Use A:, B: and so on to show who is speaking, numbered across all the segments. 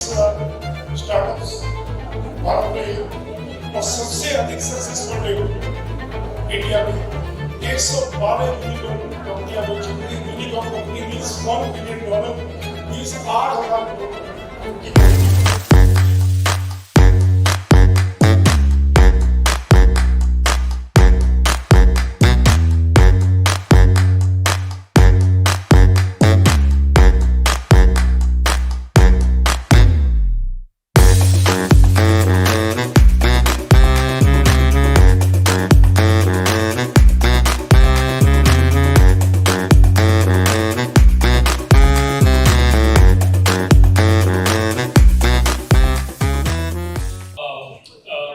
A: Startups Bharat में और सबसे अधिक सक्सेसफुल इंडिया में 112 यूनिकॉर्न कंपनियां बन चुकी हैं। Unicorn company means $1 billion means 8,000 crore की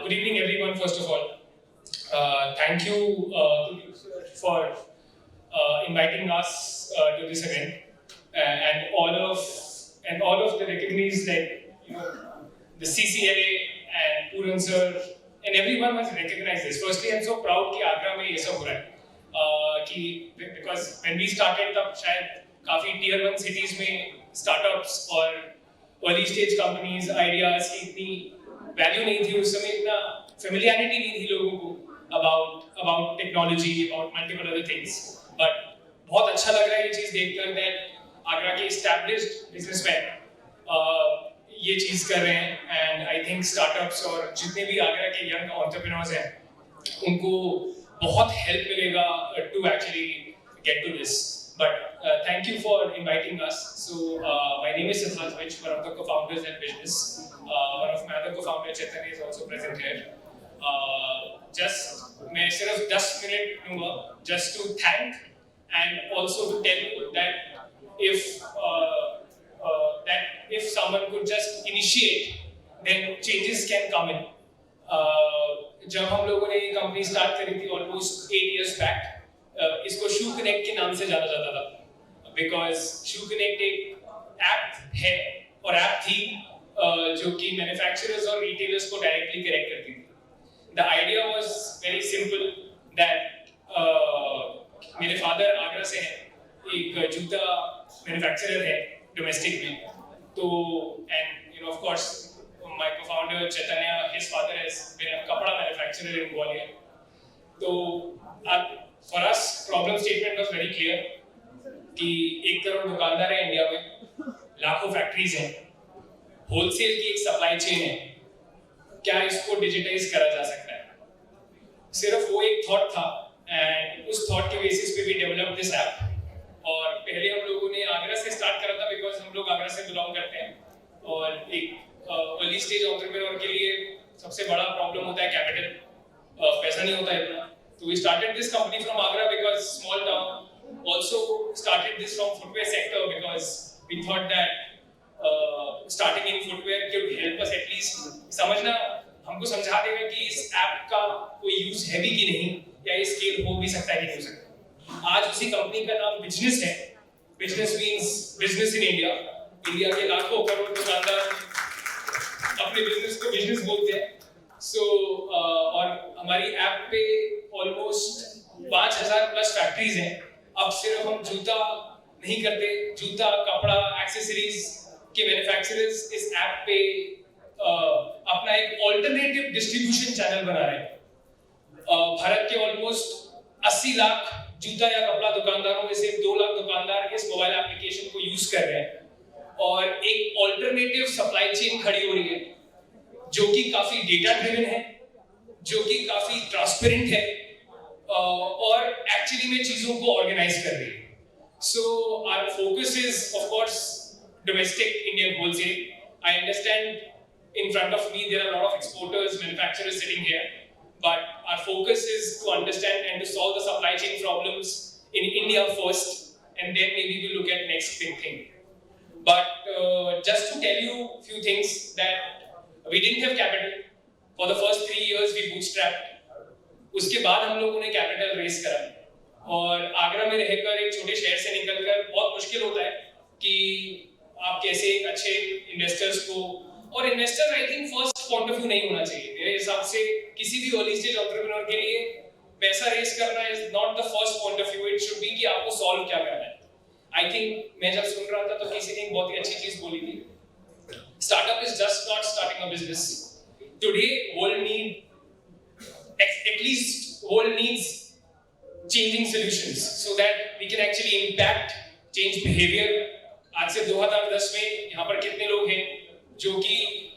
B: Good evening, everyone. First of all, thank you for inviting us to this event, and all of the recognitions the CCLA and Puran sir and everyone has recognized this. Firstly, I'm so proud कि आगरा में ये सब हो रहा है because when we started तब शायद काफी tier 1 cities में startups और early stage companies ideas की इतनी वैल्यू नहीं थी, उस समय इतना फेमिलियरिटी नहीं थी लोगों को about technology, about multiple other things. But बहुत अच्छा लग रहा है ये चीज देखकर दैट आगरा के एस्टैब्लिश्ड बिजनेसमैन ये चीज कर रहे हैं, एंड आई थिंक स्टार्टअप्स और जितने भी आगरा के यंग एंटरप्रेन्योर्स हैं उनको बहुत हेल्प मिलेगा to actually get to this. But thank you for inviting us. So my name is Siddharth Vich, one of the co-founders at Business. One of my other co-founder Chaitanya is also present here. मैं सिर्फ 10 minute लूँगा just to thank and also to tell you that if someone could just initiate, then changes can come in. जब हम लोगों ने ये company start करी थी almost 8 years back, इसको शू कनेक्ट के नाम से जाना जाता था बिकॉज शू कनेक्ट एक ऐप है और ऐप थी जो कि मैन्युफैक्चरर्स और रिटेलर्स को डायरेक्टली कनेक्ट करती थी। The idea was very simple that मेरे फादर आगरा से हैं, एक जूता मैन्युफैक्चरर है डोमेस्टिक में, तो and of course my co-founder Chaitanya, his father is been a कपड़ा मैन्युफैक्चरर इन ग्वालियर। तो for us problem statement was very clear कि 1 करोड़ दुकानदार है इंडिया में, लाखों फैक्ट्रीज हैं, होलसेल की एक सप्लाई चेन है, क्या इसको डिजिटाइज करा जा सकता है? सिर्फ वो एक थॉट था एंड उस थॉट के बेसिस पे भी डेवलप दिस ऐप। और पहले हम लोगों ने आगरा से स्टार्ट करा था बिकॉज हम लोग आगरा से बिलोंग करते हैं और एक अर्ली स्टेज एंटरप्रेन्योर के लिए सबसे बड़ा प्रॉब्लम होता है कैपिटल, पैसा नहीं होता इतना। So we started this company from Agra because small town. Also started this from footwear sector because we thought that starting in footwear could help us at least समझना, हमको समझा देगा कि इस ऐप का कोई यूज है भी कि नहीं, या ये स्केल हो भी सकता है कि नहीं हो सकता। आज उसी कंपनी का नाम बिजनेस है। Business means business in India. India के लाखों करोड़ दुकानदार अपने बिजनेस को बिजनेस बोलते हैं। और हमारी ऐप पे ऑलमोस्ट 5,000 प्लस फैक्ट्रीज हैं। अब सिर्फ हम जूता नहीं करते, जूता, कपड़ा, एक्सेसरीज के मैन्युफैक्चरर्स इस ऐप पे अपना एक ऑल्टरनेटिव डिस्ट्रीब्यूशन चैनल बना रहे हैं। भारत के ऑलमोस्ट 80 लाख जूता या कपड़ा दुकानदारों में से 2 लाख दुकानदार इस मोबाइल एप्लीकेशन को यूज कर रहे हैं और एक ऑल्टरनेटिव सप्लाई चेन खड़ी हो रही है जो कि काफी डेटा ड्रिवन है, जो कि काफी ट्रांसपेरेंट है और एक्चुअली में चीजों को ऑर्गेनाइज कर रही है। So our focus is of course domestic Indian wholesale. I understand in front of me there are lot of exporters, manufacturers sitting here, but our focus is to understand and to solve the supply chain problems in India first and then maybe we look at next big thing. But just to tell you few things that we didn't have capital for the first 3 years. We bootstrapped. उसके बाद हम लोगों ने capital race करा और आगरा में रहकर एक छोटे शहर से निकलकर बहुत मुश्किल होता है कि आप कैसे एक अच्छे इन्वेस्टर्स को, और investor I think first point of view नहीं होना चाहिए मेरे हिसाब से किसी भी अर्ली स्टेज एंटरप्रेन्योर के लिए। पैसा रेस करना is not the first point of view, it should be कि आपको सॉल्व क्या करना है। आई थिंक मैं जब सुन रहा था तो किसी ने एक बहुत ही अच्छी चीज बोली थी, Startup is just not starting a business. Today, world needs changing solutions so that we can actually impact, change behavior. आज से 2010 में यहाँ पर कितने लोग हैं जो कि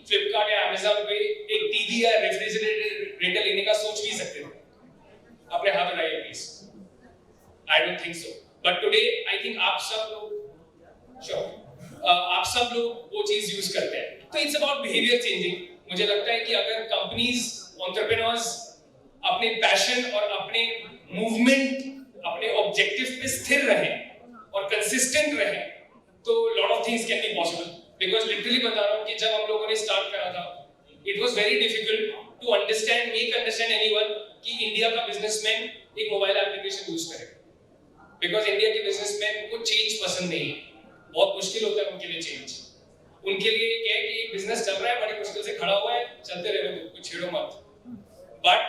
B: फ्लिपकार्ट या अमेज़न पे एक टीवी या रेफ्रिजरेटर लेने का सोच भी सकते थे? अपने हाथ उठाइए please. I don't think so. But today, I think आप सब लोग वो चीज यूज करते हैं. तो it's about behavior changing. मुझे लगता है कि अगर कंपनीज, एंटरप्रेन्योर्स अपने पैशन और अपने मूवमेंट, अपने ऑब्जेक्टिव पे स्थिर रहें और कंसिस्टेंट रहें, तो lot of things can be possible. Because literally बता रहा हूँ कि जब हम लोगों ने स्टार्ट करा था, it was very difficult to understand anyone कि इंडिया का बिजनेसमैन एक मोबाइल एप्लीकेशन यूज करे. बिकॉज इंडिया के बिजनेसमैन को चेंज पसंद नहीं है. बहुत मुश्किल होता है उनके लिए चेंज. उनके लिए क्या है कि एक बिजनेस चल रहा है, बड़ी मुश्किल से खड़ा हुआ है, चलते रहने दो, कुछ छेड़ो मत. But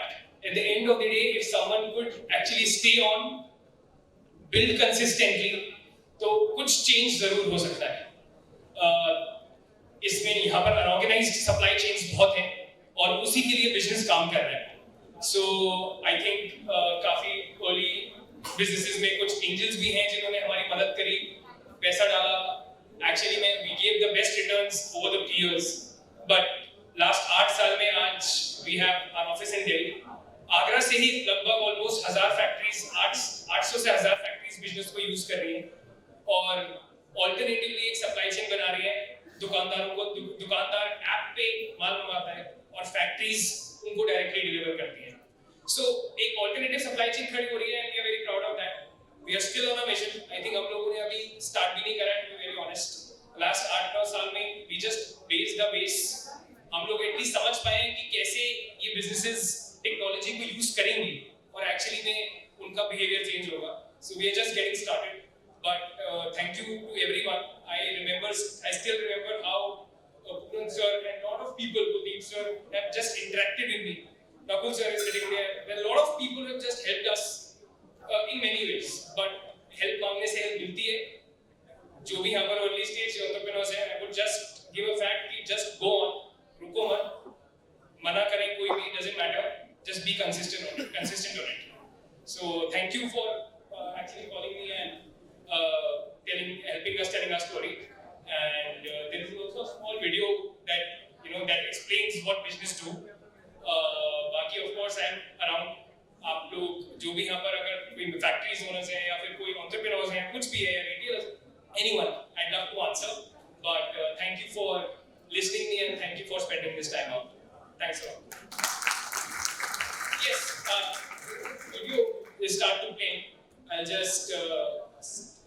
B: at the end of the day, if someone could actually stay on, build consistently, तो कुछ चेंज जरूर हो सकता है. इसमें यहाँ पर अनऑर्गेनाइज्ड सप्लाई चेन्स बहुत हैं और उसी के लिए बिजनेस काम कर रहा है. सो आई थिंक काफी अर्ली बिजनेसेस में कुछ एंजल्स भी हैं जिन्होंने हमारी मदद करी, पैसा डाला. एक्चुअली में we gave the best returns over the years, but last 8 साल में आज we have our office in Delhi. Agra से ही लगभग ऑलमोस्ट 1000 फैक्ट्रीज, 800 से 1000 फैक्ट्रीज बिजनेस को यूज कर रही हैं और ऑल्टरनेटिवली एक सप्लाई चेन बना रही है. दुकानदारों को दुकानदार ऐप पे माल मंगाता है और फैक्ट्रीज उनको डायरेक्टली डिलीवर करती हैं. सो एक ऑल्टरनेटिव सप्लाई चेन खड़ी हो रही है and we are very proud of that. We are still on a mission. I think हम लोगों ने अभी स्टार्ट भी नहीं करा है, to be very honest. Last 8-9 साल में we just base the base. हम लोग एटलीस्ट समझ पाए कि कैसे ये बिजनेसेस टेक्नोलॉजी को यूज करेंगे और एक्चुअली में उनका बिहेवियर चेंज होगा. So we are just getting started. But thank you to everyone. I still remember how Puran sir and lot of people, Kuldeep sir, have just interacted with me. Nakul sir is sitting there. Well, a lot of people have just helped us in many ways. But help मांगने से help मिलती है. जो भी यहाँ पर early stage entrepreneurs हैं, I would just give a fact कि just go on, रुको मत, मना करें कोई भी, doesn't matter. Just be consistent on it. So thank you for actually calling me and helping us telling our story. And there is also a small video that that explains what business do. बाकी of course I am around. आप लोग जो भी यहाँ पर अगर कोई factories owners हैं या फिर कोई एंटरप्रेन्योर्स हैं, कुछ भी है या retailers, anyone, I'd love to answer. But thank you for listening me and thank you for spending this time out. Thanks a lot. Yes, video is start to play. I'll just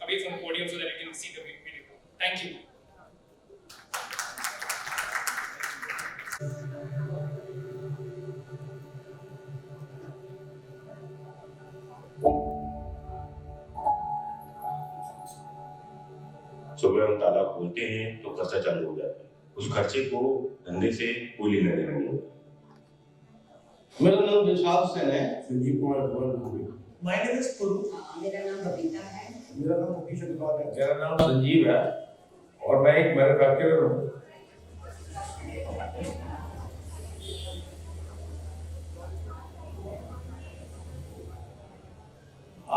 B: away from the podium so that you can see the video. Thank you.
C: सुबह हम ताला खोलते हैं तो खर्चा चालू हो जाता है. उस खर्चे को धंधे से कोई लेना देना नहीं होता.
D: मेरा नाम विशाल सेन है.
E: संजीव कुमार भवन.
F: My name is Puru.
G: मेरा नाम बबीता है.
E: मेरा नाम मुकेश अग्रवाल है.
H: मेरा नाम संजीव है और मैं एक मैन्युफैक्चरर हूँ.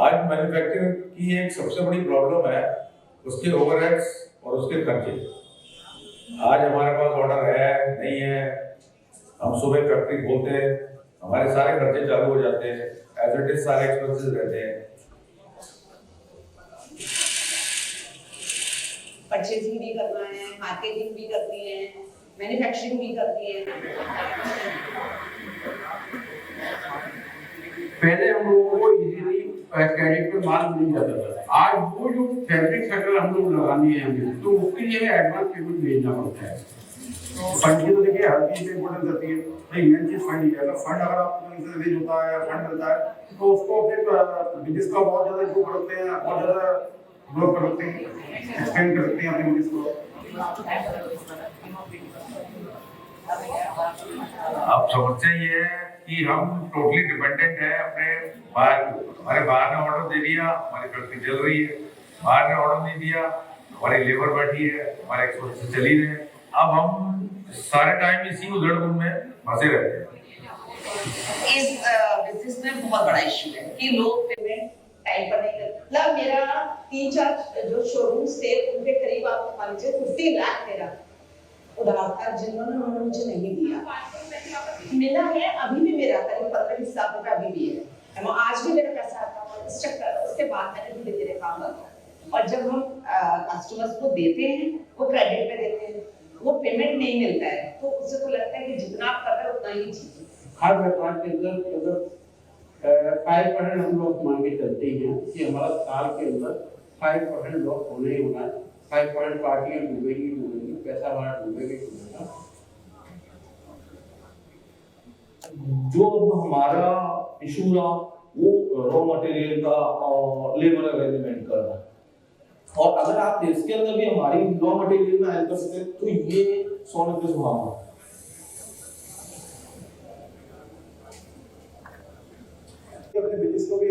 H: आज मैन्युफैक्चरिंग की एक सबसे बड़ी प्रॉब्लम है उसके ओवरहेड्स और उसके खर्चे. आज हमारे पास ऑर्डर है नहीं है, हम सुबह फैक्ट्री खोलते हैं, हमारे सारे खर्चे चालू हो जाते हैं. एज इट इज सारे एक्सपेंसेस रहते हैं.
G: परचेजिंग भी करना है, मार्केटिंग भी करनी है, मैन्युफैक्चरिंग भी करनी है.
D: पहले हम लोगों को इजीली क्रेडिट पे माल मिल जाता था. आज वो जो फैब्रिक सेक्टर हम लोग लगानी है हमें, तो उसके लिए हमें एडवांस पेमेंट भेजना पड़ता है. फंड की तो देखिए हर चीज में इम्पोर्टेंस रहती है. भाई मेन चीज फंड ही है. अगर फंड अगर आपको रिलीज होता है, फंड मिलता है, तो उसको फिर बिजनेस का बहुत ज्यादा ग्रो करते हैं, बहुत ज्यादा ग्रो करते हैं, एक्सपेंड करते हैं अपने बिजनेस को.
H: अब समस्या ये है कि हम टोटली डिपेंडेंट है अपने बाहर. हमारे बाहर ने ऑर्डर दे दिया, हमारी फैक्ट्री चल रही है. बाहर ने ऑर्डर नहीं दिया, हमारी लेबर बैठी है, हमारे एक्सपोर्ट चल ही रहे हैं. अब हम सारे टाइम इसी उधड़बुन में फंसे रहते हैं।
G: इस बिजनेस में बहुत बड़ा इशू है कि लोग पेमेंट टाइम पर नहीं करते। मतलब मेरा 3-4 जो शोरूम्स थे उनके करीब आप मान लीजिए 50 लाख मेरा उधार था, जिन्होंने मुझे नहीं दिया। मिला है अभी भी मेरा करीब 15-20 लाख रुपए अभी भी है। आज भी मेरा पैसा आता है इस चक्कर, उसके बाद मैंने धीरे धीरे काम करता है। और जब हम कस्टमर्स को देते हैं वो क्रेडिट पे देते हैं, वो पेमेंट नहीं मिलता है तो उससे तो लगता है कि जितना आप कर रहे हो उतना ही ठीक है।
D: हर व्यापार के अंदर अगर 5% हम लोग मान के चलते हैं कि हमारा साल के अंदर 5% लॉस होना ही होना है। 5% पार्टियां डूबेगी, पैसा हमारा डूबेगा।
F: जो हमारा इशू रहा वो रॉ मटेरियल का और लेबर अरेंजमेंट करना, और अगर आप इसके अंदर भी हमारी रॉ मटेरियल में हेल्प कर सकते हैं तो ये 100 रुपये सुहाना।
E: अपने बिजनेस को भी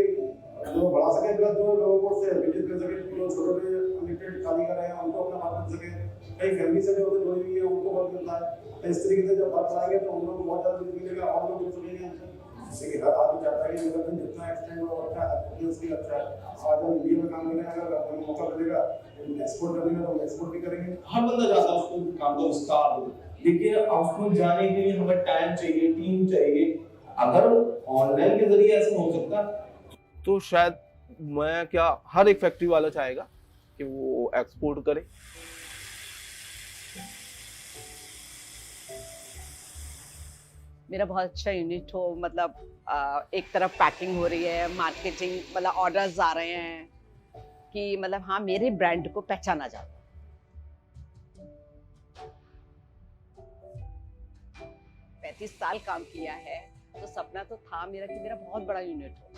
E: जो बढ़ा सके, प्लस जो लोगों को से बिजनेस कर सके, जो छोटे लिमिटेड शादी कर रहे हैं उनको अपना बात कर सके, कई फैमिली से जो जुड़ी हुई है उनको बहुत मिलता है। इस तरीके से जब बात आएंगे तो उन लोगों को बहुत ज़्यादा मिलेगा और लोग जुड़ सकेंगे। जैसे हर आदमी चाहता है कि अगर जितना एक्सटेंड हो अच्छा है उसकी अच्छा है। आज हम इंडिया में काम करने अगर हमें मौका मिलेगा एक्सपोर्ट करने का तो हम एक्सपोर्ट भी करेंगे।
F: हर बंदा चाहता है उसको काम का विस्तार हो, लेकिन उसमें जाने के लिए हमें टाइम चाहिए, टीम चाहिए। अगर ऑनलाइन के जरिए ऐसा हो सकता तो शायद मैं क्या हर एक फैक्ट्री वाला चाहेगा कि वो एक्सपोर्ट करे।
G: मेरा बहुत अच्छा यूनिट हो, मतलब एक तरफ पैकिंग हो रही है, मार्केटिंग, मतलब ऑर्डर्स आ रहे हैं कि मतलब हाँ मेरे ब्रांड को पहचाना जाता है। 35 साल काम किया है तो सपना तो था मेरा कि मेरा बहुत बड़ा यूनिट हो।